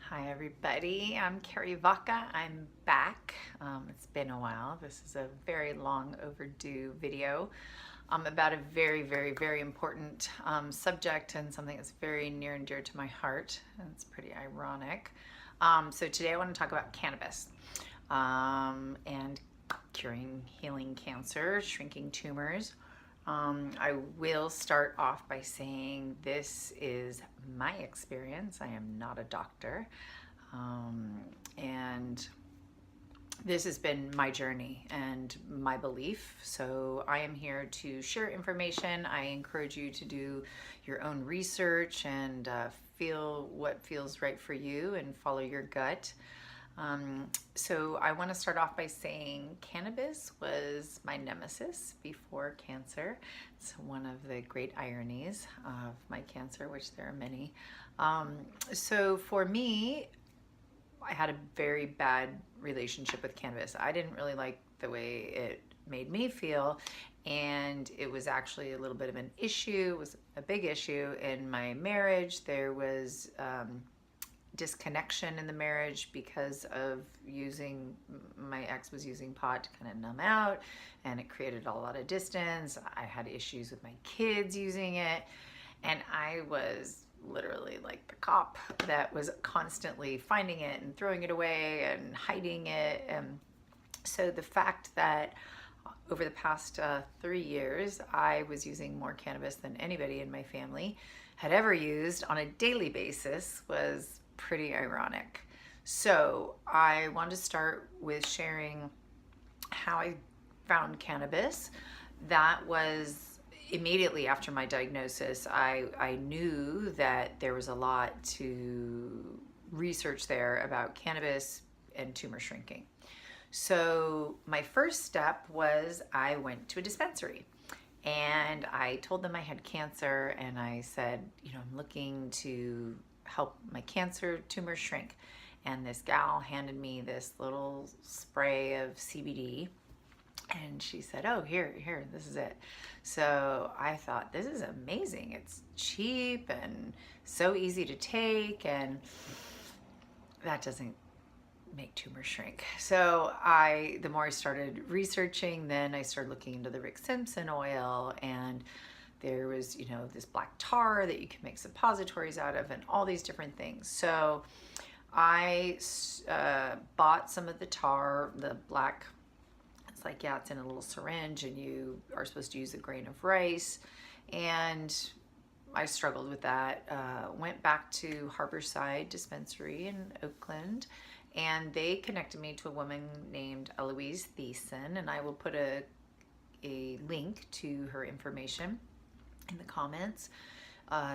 Hi everybody, I'm Carrie Vaca. I'm back. It's been a while. This is a very long overdue video about a very important subject and something that's very near and dear to my heart. And it's pretty ironic. So today I want to talk about cannabis and curing, healing cancer, shrinking tumors. I will start off by saying this is my experience. I am not a doctor. And this has been my journey and my belief. So I am here to share information. I encourage you to do your own research and feel what feels right for you and follow your gut. So I want to start off by saying cannabis was my nemesis before cancer. It's one of the great ironies of my cancer, which there are many. So for me, I had a very bad relationship with cannabis. I didn't really like the way it made me feel, and it was actually a little bit of an issue. It was a big issue in my marriage. There was disconnection in the marriage because of my ex was using pot to kind of numb out, and it created a lot of distance. I had issues with my kids using it, and I was literally like the cop that was constantly finding it and throwing it away and hiding it. And so the fact that over the past 3 years I was using more cannabis than anybody in my family had ever used on a daily basis was pretty ironic. So I want to start with sharing how I found cannabis. That was immediately after my diagnosis. I knew that there was a lot to research there about cannabis and tumor shrinking. So my first step was I went to a dispensary. And I told them I had cancer, and I said, I'm looking to help my cancer tumor shrink. And this gal handed me this little spray of CBD, and she said, oh, here, this is it. So I thought, this is amazing. It's cheap and so easy to take, and that doesn't make tumors shrink. So the more I started researching, then I started looking into the Rick Simpson oil, and there was, this black tar that you can make suppositories out of and all these different things. So I bought some of the tar, the black, it's like, yeah, it's in a little syringe, and you are supposed to use a grain of rice. And I struggled with that. Went back to Harborside Dispensary in Oakland, and they connected me to a woman named Eloise Thiessen, and I will put a link to her information in the comments.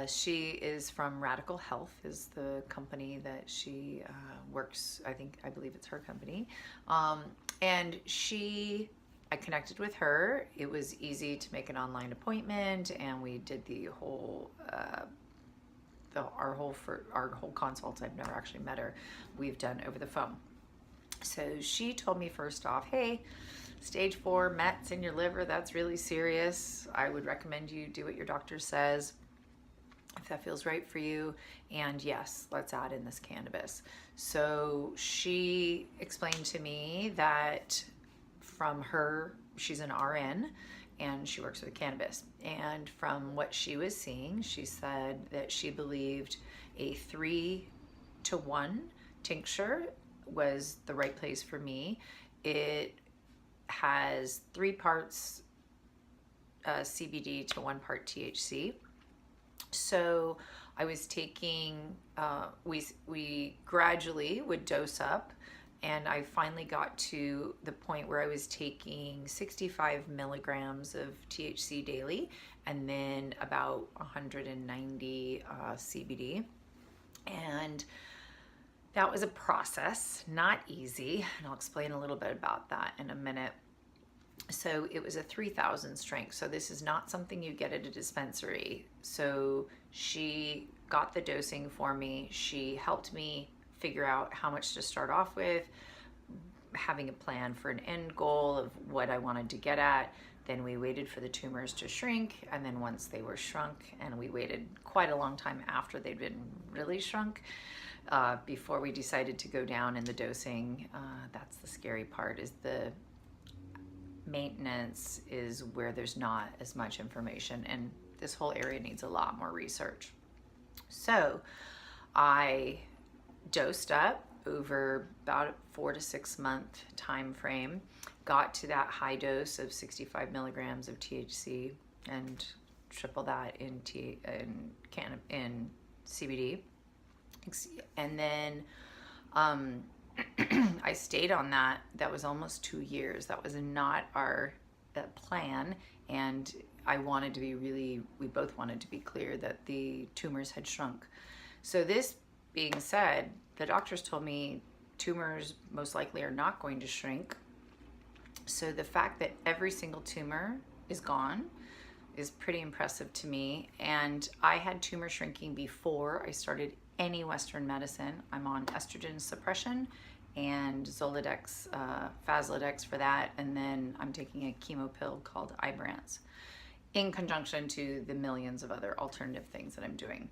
She is from Radical Health, is the company that she works. I believe it's her company. And I connected with her. It was easy to make an online appointment, and we did the whole our whole consults. I've never actually met her. We've done over the phone. So she told me first off, hey, stage 4 mets in your liver, that's really serious. I would recommend you do what your doctor says if that feels right for you. And yes, let's add in this cannabis. So she explained to me that from her, she's an RN, and she works with cannabis. And from what she was seeing, she said that she believed a 3-to-1 tincture was the right place for me. It has 3 parts CBD to 1 part THC. So I was taking, we gradually would dose up, and I finally got to the point where I was taking 65 milligrams of THC daily, and then about 190 CBD. And that was a process, not easy, and I'll explain a little bit about that in a minute. So it was a 3,000 strength. So this is not something you get at a dispensary. So she got the dosing for me. She helped me figure out how much to start off with, having a plan for an end goal of what I wanted to get at. Then we waited for the tumors to shrink, and then once they were shrunk, and we waited quite a long time after they'd been really shrunk, before we decided to go down in the dosing. That's the scary part, is the maintenance is where there's not as much information, and this whole area needs a lot more research. So I dosed up over about a 4 to 6 month time frame, got to that high dose of 65 milligrams of THC and triple that in CBD, and then I stayed on that. That was almost 2 years. That was not our plan, and I wanted to be we both wanted to be clear that the tumors had shrunk. So this being said, the doctors told me tumors most likely are not going to shrink. So the fact that every single tumor is gone is pretty impressive to me. And I had tumor shrinking before I started any Western medicine. I'm on estrogen suppression and Zoladex, Faslodex for that. And then I'm taking a chemo pill called Ibrance in conjunction to the millions of other alternative things that I'm doing.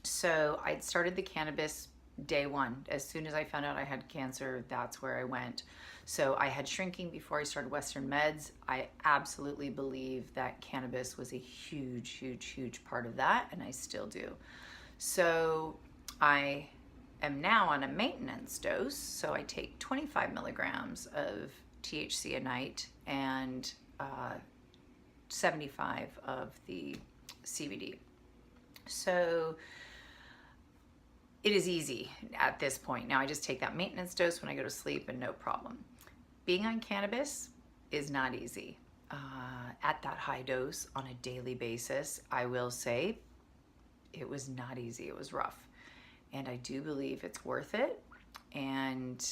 So I started the cannabis day one. As soon as I found out I had cancer, that's where I went. So I had shrinking before I started Western meds. I absolutely believe that cannabis was a huge, huge, huge part of that, and I still do. So I am now on a maintenance dose. So I take 25 milligrams of THC a night and 75 of the CBD. So it is easy at this point. Now I just take that maintenance dose when I go to sleep and no problem. Being on cannabis is not easy. At that high dose on a daily basis, I will say it was not easy. It was rough. And I do believe it's worth it. And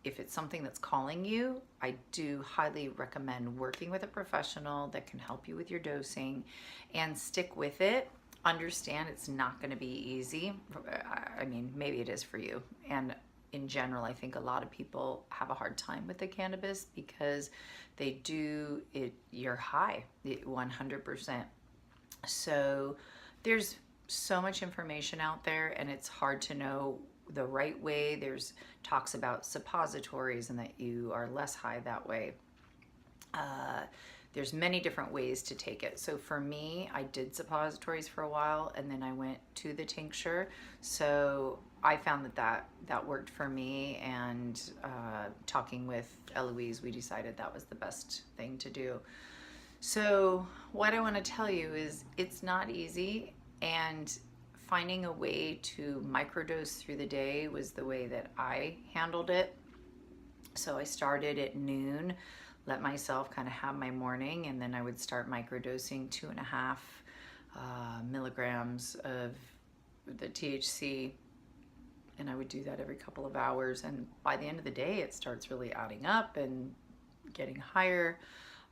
if it's something that's calling you, I do highly recommend working with a professional that can help you with your dosing and stick with it. Understand it's not going to be easy. I mean, maybe it is for you. And in general, I think a lot of people have a hard time with the cannabis because they do it, you're high, 100%. So there's so much information out there and it's hard to know the right way. There's talks about suppositories and that you are less high that way. There's many different ways to take it. So for me, I did suppositories for a while and then I went to the tincture. So I found that worked for me, and talking with Eloise, we decided that was the best thing to do. So what I want to tell you is it's not easy, and finding a way to microdose through the day was the way that I handled it. So I started at noon, let myself kind of have my morning, and then I would start microdosing 2.5 milligrams of the THC, and I would do that every couple of hours. And by the end of the day, it starts really adding up and getting higher.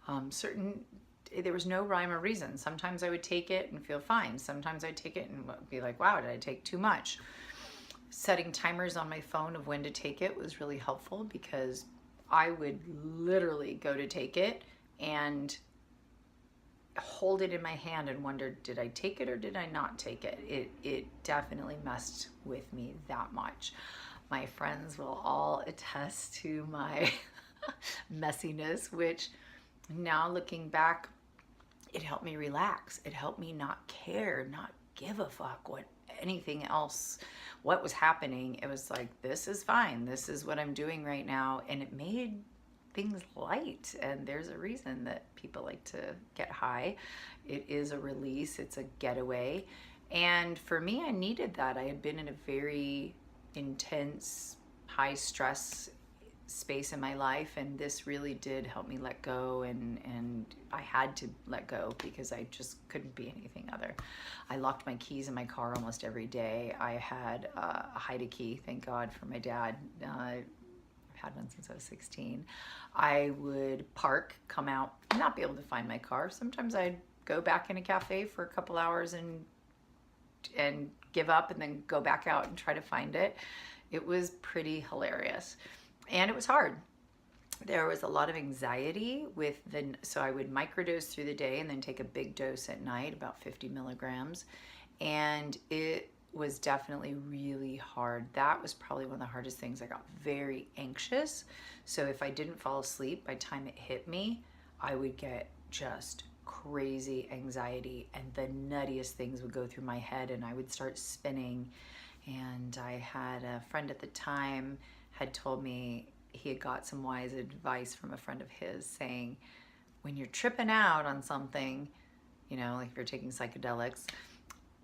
There was no rhyme or reason. Sometimes I would take it and feel fine. Sometimes I'd take it and be like, wow, did I take too much? Setting timers on my phone of when to take it was really helpful, because I would literally go to take it and hold it in my hand and wonder, did I take it or did I not take it? It definitely messed with me that much. My friends will all attest to my messiness, which now looking back, it helped me relax. It helped me not care, not give a fuck what anything else, what was happening. It was like, this is fine. This is what I'm doing right now. And it made things light. And there's a reason that people like to get high. It is a release. It's a getaway. And for me, I needed that. I had been in a very intense, high stress space in my life, and this really did help me let go, and I had to let go because I just couldn't be anything other. I locked my keys in my car almost every day. I had a hide a key, thank God, for my dad. I've had one since I was 16. I would park, come out, not be able to find my car. Sometimes I'd go back in a cafe for a couple hours and give up, and then go back out and try to find it. It was pretty hilarious. And it was hard. There was a lot of anxiety with so I would microdose through the day and then take a big dose at night, about 50 milligrams. And it was definitely really hard. That was probably one of the hardest things. I got very anxious. So if I didn't fall asleep by the time it hit me, I would get just crazy anxiety, and the nuttiest things would go through my head, and I would start spinning. And I had a friend at the time had told me he had got some wise advice from a friend of his saying, when you're tripping out on something, you know, like if you're taking psychedelics,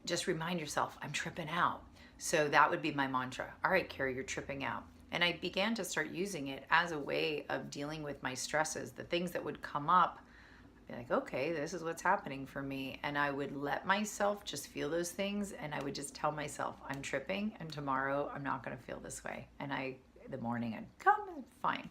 just remind yourself, I'm tripping out. So that would be my mantra. All right, Carrie, you're tripping out. And I began to start using it as a way of dealing with my stresses, the things that would come up. I'd be like, okay, this is what's happening for me. And I would let myself just feel those things. And I would just tell myself, I'm tripping, and tomorrow I'm not going to feel this way. And the morning I'd come and fine.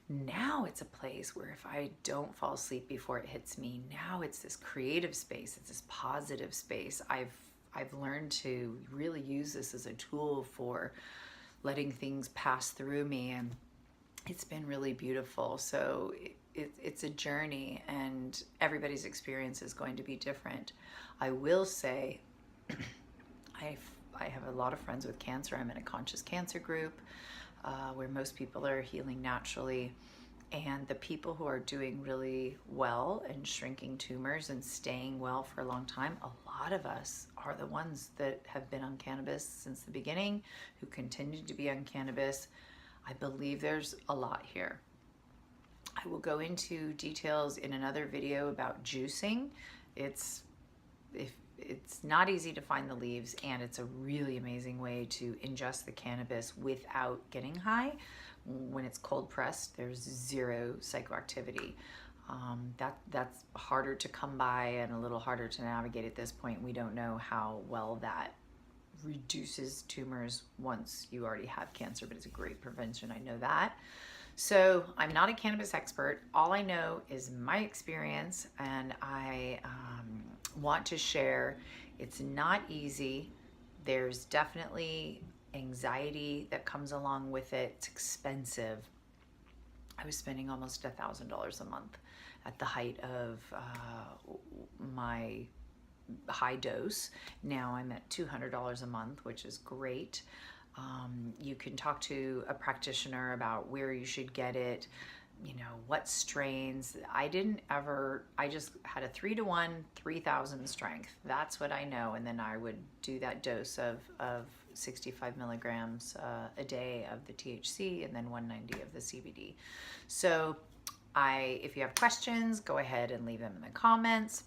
Now it's a place where if I don't fall asleep before it hits me, now it's this creative space. It's this positive space. I've learned to really use this as a tool for letting things pass through me, and it's been really beautiful. So it's a journey, and everybody's experience is going to be different. I will say, I have a lot of friends with cancer. I'm in a conscious cancer group where most people are healing naturally. And the people who are doing really well and shrinking tumors and staying well for a long time, a lot of us are the ones that have been on cannabis since the beginning, who continue to be on cannabis. I believe there's a lot here. I will go into details in another video about juicing. It's not easy to find the leaves, and it's a really amazing way to ingest the cannabis without getting high. When it's cold pressed, there's zero psychoactivity. That's harder to come by and a little harder to navigate at this point. We don't know how well that reduces tumors once you already have cancer, but it's a great prevention. I know that. So I'm not a cannabis expert. All I know is my experience, and I want to share. It's not easy. There's definitely anxiety that comes along with it. It's expensive. I was spending almost $1,000 a month at the height of my high dose. Now I'm at $200 a month, which is great. You can talk to a practitioner about where you should get it, you know, what strains. I just had a 3-to-1, 3,000 strength. That's what I know. And then I would do that dose of 65 milligrams a day of the THC, and then 190 of the CBD. So if you have questions, go ahead and leave them in the comments.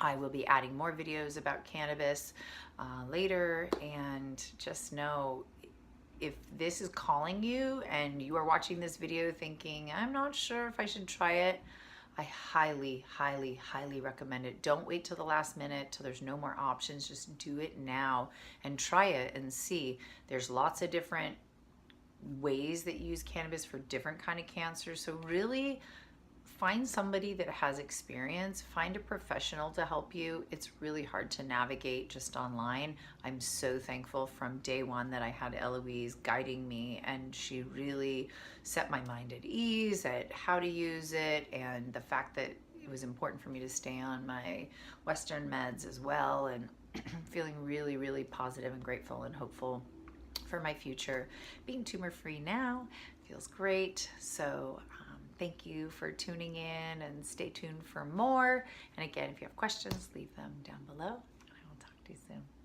I will be adding more videos about cannabis later, and just know, if this is calling you and you are watching this video thinking, I'm not sure if I should try it, I highly, highly, highly recommend it. Don't wait till the last minute, till there's no more options. Just do it now and try it and see. There's lots of different ways that you use cannabis for different kind of cancers. So really find somebody that has experience, find a professional to help you. It's really hard to navigate just online. I'm so thankful from day one that I had Eloise guiding me, and she really set my mind at ease at how to use it, and the fact that it was important for me to stay on my Western meds as well, and feeling really, really positive and grateful and hopeful for my future. Being tumor free now feels great. So thank you for tuning in, and stay tuned for more. And again, if you have questions, leave them down below, and I will talk to you soon.